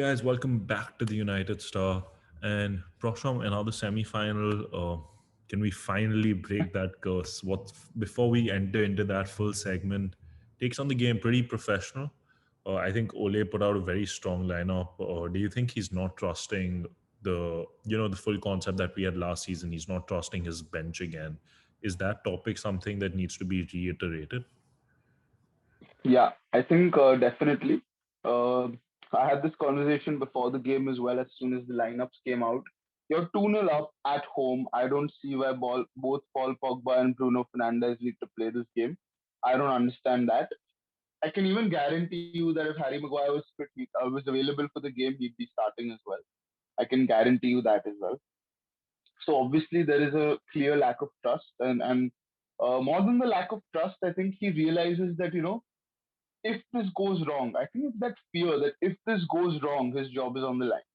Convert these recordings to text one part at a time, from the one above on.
guys, welcome back to the United Star. And Prosham, another semi-final. Can we finally break that curse? What before we enter into that full segment, takes on the game pretty professional. I think Ole put out a very strong lineup. Do you think he's not trusting the full concept that we had last season? He's not trusting his bench again. Is that topic something that needs to be reiterated? Yeah, I think definitely. Uh, I had this conversation before the game as well. As soon as the lineups came out, you're 2-0 up at home. I don't see why both Paul Pogba and Bruno Fernandes need to play this game. I don't understand that. I can even guarantee you that if Harry Maguire was fit, was available for the game, he'd be starting as well. I can guarantee you that as well. So obviously there is a clear lack of trust, and more than the lack of trust, I think he realizes that if this goes wrong, I think it's that fear that if this goes wrong, his job is on the line.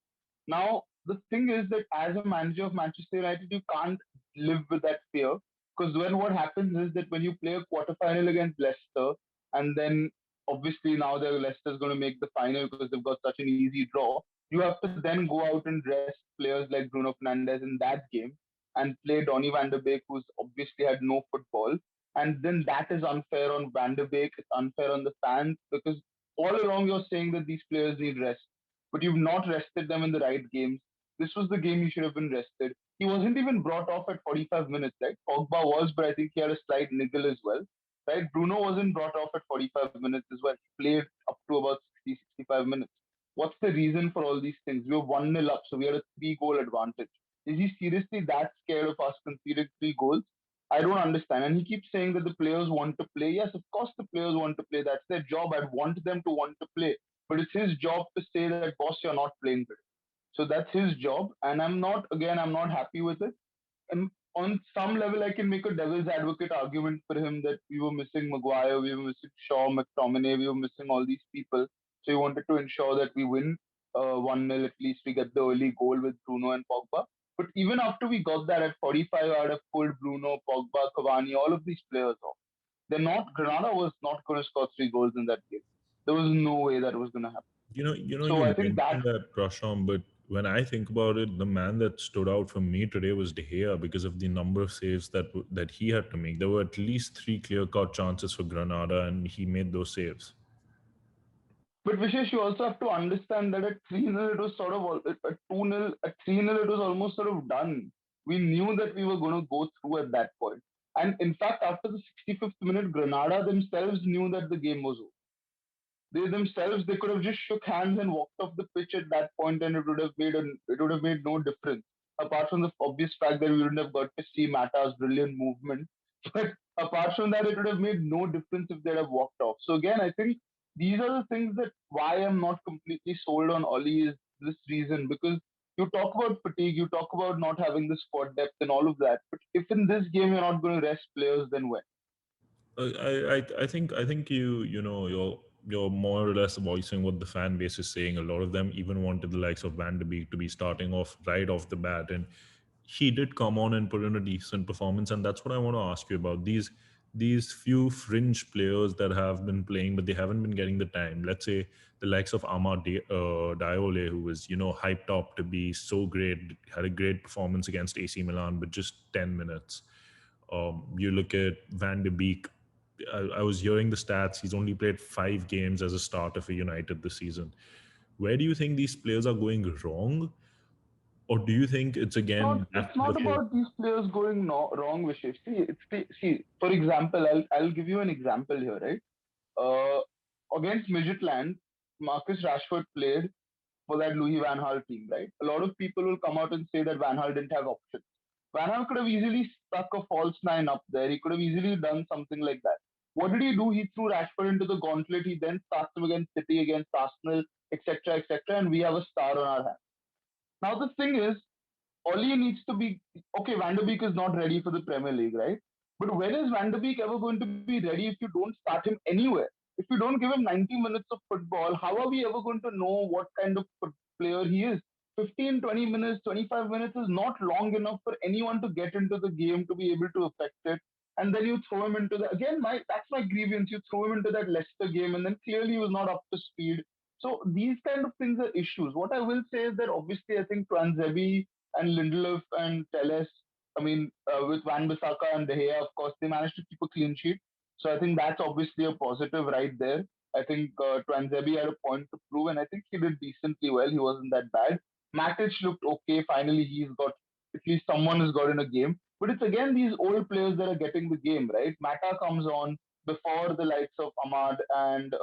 Now, the thing is that as a manager of Manchester United, you can't live with that fear because when what happens is that when you play a quarterfinal against Leicester, and then obviously now the Leicester's going to make the final because they've got such an easy draw, you have to then go out and rest players like Bruno Fernandes in that game and play Donny van der Beek, who's obviously had no football. And then that is unfair on Van der Beek, it's unfair on the fans because all along you're saying that these players need rest, but you've not rested them in the right games. This was the game he should have been rested. He wasn't even brought off at 45 minutes, right? Pogba was, but I think he had a slight niggle as well, right? Bruno wasn't brought off at 45 minutes as well. He played up to about 60, 65 minutes. What's the reason for all these things? We were 1-0 up, so we had a three-goal advantage. Is he seriously that scared of us conceding three goals? I don't understand. And he keeps saying that the players want to play. Yes, of course the players want to play. That's their job. I'd want them to want to play. But it's his job to say that, boss, you're not playing today. So that's his job. And I'm not happy with it. And on some level, I can make a devil's advocate argument for him that we were missing Maguire, we were missing Shaw, McTominay, we were missing all these people. So he wanted to ensure that we win 1-0 at least. We get the early goal with Bruno and Pogba. But even after we got that at 45, I would have pulled Bruno, Pogba, Cavani, all of these players off. Granada was not going to score three goals in that game. There was no way that was going to happen. You So I think that mentioned that, Prashant, but when I think about it, the man that stood out for me today was De Gea because of the number of saves that he had to make. There were at least three clear-cut chances for Granada, and he made those saves. But Vishesh, you also have to understand that at 3-0, it was sort of at 2-0, at 3-0, it was almost sort of done. We knew that we were going to go through at that point. And in fact, after the 65th minute, Granada themselves knew that the game was over. They themselves, they could have just shook hands and walked off the pitch at that point, and it would have made no difference. Apart from the obvious fact that we wouldn't have got to see Mata's brilliant movement, but apart from that, it would have made no difference if they'd have walked off. So again, I think these are the things that why I'm not completely sold on Oli is this reason because you talk about fatigue, you talk about not having the squad depth and all of that. But if in this game you're not going to rest players, then when? I think you're more or less voicing what the fan base is saying. A lot of them even wanted the likes of Van de Beek to be starting off right off the bat, and he did come on and put in a decent performance. And that's what I want to ask you about these few fringe players that have been playing, but they haven't been getting the time. Let's say the likes of Diole, who was hyped up to be so great, had a great performance against AC Milan, but just 10 minutes. You look at Van de Beek. I was hearing the stats. He's only played 5 games as a starter for United this season. Where do you think these players are going wrong, or do you think it's It's not. again It's back to the not whole? about these players going wrong, Vishesh. See. For example, I'll give you an example here, right? Uh, Against Midgetland, Marcus Rashford played for that Louis Van Gaal team, right? A lot of people will come out and say that Van Gaal didn't have options. Van Gaal could have easily stuck a false nine up there. He could have easily done something like that. What did he do? He threw Rashford into the gauntlet. He then starts him against City, against Arsenal, etc., etc., and we have a star on our hands. Now the thing is, Oli needs to be okay. Van der Beek is not ready for the Premier League, right? But when is Van der Beek ever going to be ready if you don't start him anywhere? If you don't give him 90 minutes of football, how are we ever going to know what kind of player he is? 15, 20 minutes, 25 minutes is not long enough for anyone to get into the game to be able to affect it. And then you throw him into the again. That's my grievance. You throw him into that Leicester game, and then clearly he was not up to speed. So these kind of things are issues. What I will say is that obviously I think Twanzebe and Lindelof and Teles, I mean, with Van Bissaka and De Gea, of course, they managed to keep a clean sheet. So I think that's obviously a positive right there. I think Twanzebe had a point to prove, and I think he did decently well. He wasn't that bad. Matic looked okay. Finally, he's got at least someone has got in a game. But it's again these old players that are getting the game, right? Mata comes on before the likes of Ahmad and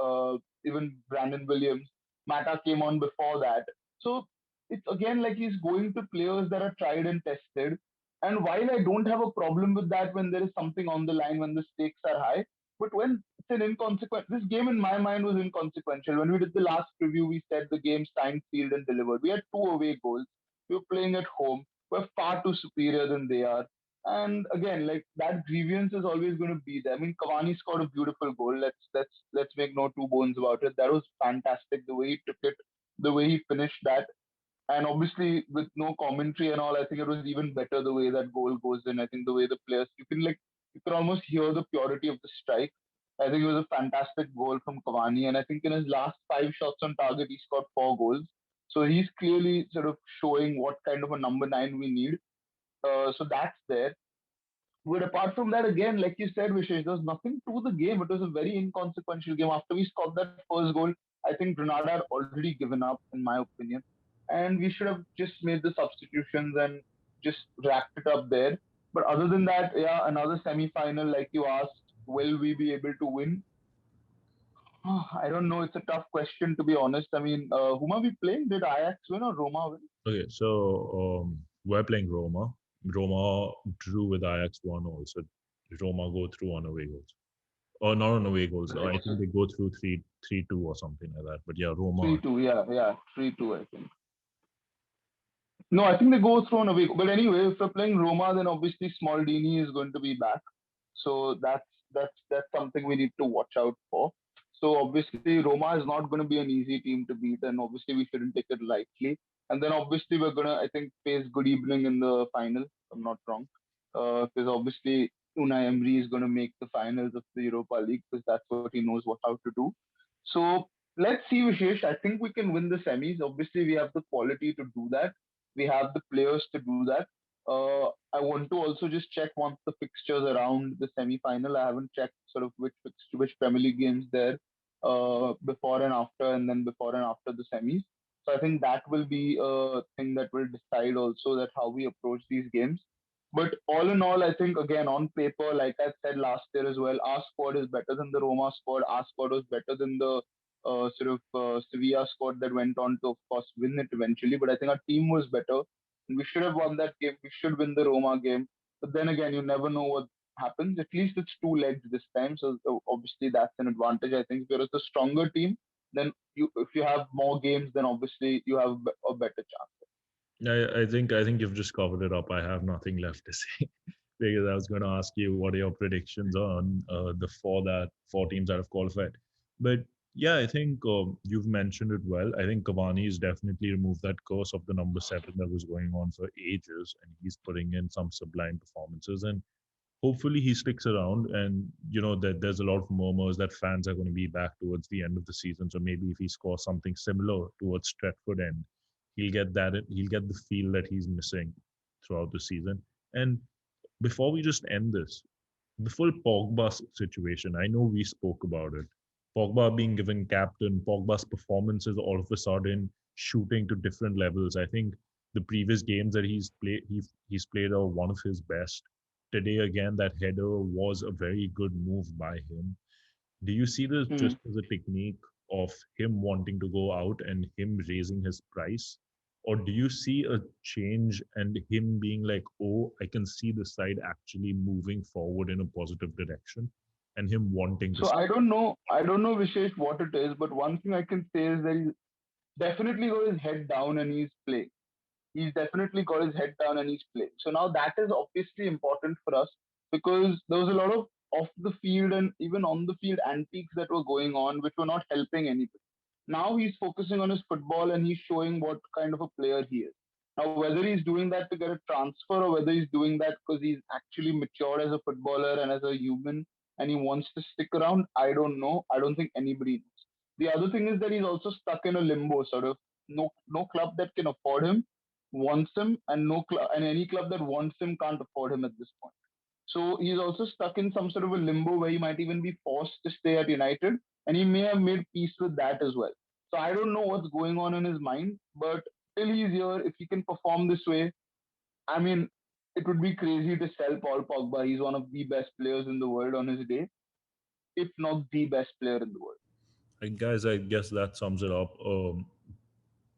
even Brandon Williams. Mata came on before that. So it's again like he's going to players that are tried and tested. And while I don't have a problem with that when there is something on the line, when the stakes are high, but when it's an this game in my mind was inconsequential. When we did the last preview, we said the game signed, sealed, and delivered. We had two away goals. We were playing at home. We're far too superior than they are. And again, like that grievance is always going to be there. I mean, Cavani scored a beautiful goal. Let's make no two bones about it. That was fantastic. The way he took it, the way he finished that, and obviously with no commentary and all, I think it was even better the way that goal goes in. I think the way the players, you can almost hear the purity of the strike. I think it was a fantastic goal from Cavani, and I think in his last five shots on target, he scored four goals. So he's clearly sort of showing what kind of a number nine we need. So that's there. But apart from that, again, like you said, Vishesh, there was nothing to the game. It was a very inconsequential game. After we scored that first goal, I think Granada had already given up, in my opinion. And we should have just made the substitutions and just wrapped it up there. But other than that, yeah, another semi final, like you asked, will we be able to win? I don't know. It's a tough question, to be honest. I mean, whom are we playing? Did Ajax win or Roma win? Okay, so we're playing Roma. Roma drew with Ajax 1 also. Roma go through on away goals. Or not on away goals. Right. I think they go through 3-2 or something like that. But yeah, Roma. 3-2, yeah, yeah, 3-2, I think. No, I think they go through on a week. But anyway, if we're playing Roma, then obviously Smaldini is going to be back. So that's something we need to watch out for. So obviously Roma is not going to be an easy team to beat, and obviously we shouldn't take it lightly. And then obviously we're gonna, I think, face Good Evening in the final. If I'm not wrong, because obviously Unai Emery is going to make the finals of the Europa League because that's what he knows what how to do. So let's see, Vishesh. I think we can win the semis. Obviously, we have the quality to do that. We have the players to do that. I want to also just check once the fixtures around the semi-final. I haven't checked sort of which Premier League games there before and after, and then before and after the semis. So I think that will be a thing that will decide also that how we approach these games. But all in all, I think again on paper, like I said last year as well, our squad is better than the Roma squad. Our squad was better than the Sevilla squad that went on to, of course, win it eventually. But I think our team was better. And we should have won that game. We should win the Roma game. But then again, you never know what happens. At least it's two legs this time. So obviously that's an advantage. I think if you're a stronger team, then if you have more games, then obviously you have a better chance. I think you've just covered it up. I have nothing left to say because I was going to ask you what are your predictions on the four teams that have qualified. But yeah, I think you've mentioned it well. I think Cavani has definitely removed that curse of the number seven that was going on for ages, and he's putting in some sublime performances. And hopefully he sticks around. And that there's a lot of murmurs that fans are going to be back towards the end of the season. So maybe if he scores something similar towards Stretford end, he'll get the feel that he's missing throughout the season. And before we just end this, the full Pogba situation, I know we spoke about it. Pogba being given captain, Pogba's performances all of a sudden shooting to different levels. I think the previous games that he's played are one of his best. Today again, that header was a very good move by him. Do you see this Hmm. just as a technique of him wanting to go out and him raising his price? Or do you see a change and him being like, oh, I can see the side actually moving forward in a positive direction and him wanting to So stay? I don't know Vishesh what it is, but one thing I can say is that he's definitely got his head down and he's playing. He's definitely got his head down and he's playing. So now that is obviously important for us because there was a lot of off the field and even on the field antiques that were going on which were not helping anybody. Now he's focusing on his football and he's showing what kind of a player he is. Now, whether he's doing that to get a transfer or whether he's doing that because he's actually matured as a footballer and as a human and he wants to stick around, I don't know. I don't think anybody knows. The other thing is that he's also stuck in a limbo sort of. No club that can afford him wants him, and no club and any club that wants him can't afford him at this point. So he's also stuck in some sort of a limbo where he might even be forced to stay at United, and he may have made peace with that as well. So I don't know what's going on in his mind, but till he's here, if he can perform this way, I mean, it would be crazy to sell Paul Pogba. He's one of the best players in the world on his day, if not the best player in the world. And guys, I guess that sums it up.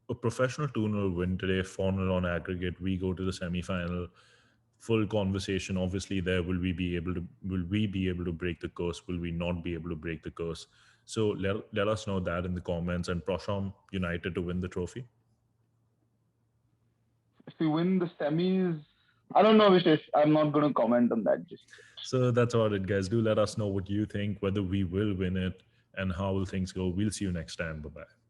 A professional 2-0 win today, 4-0 on aggregate. We go to the semi-final. Full conversation. Obviously, there will we be able to break the curse? Will we not be able to break the curse? So let us know that in the comments. And Prosham United to win the trophy. If we win the semis, I don't know, Vishesh. I'm not going to comment on that just yet. So that's about it, guys. Do let us know what you think, whether we will win it, and how will things go. We'll see you next time. Bye bye.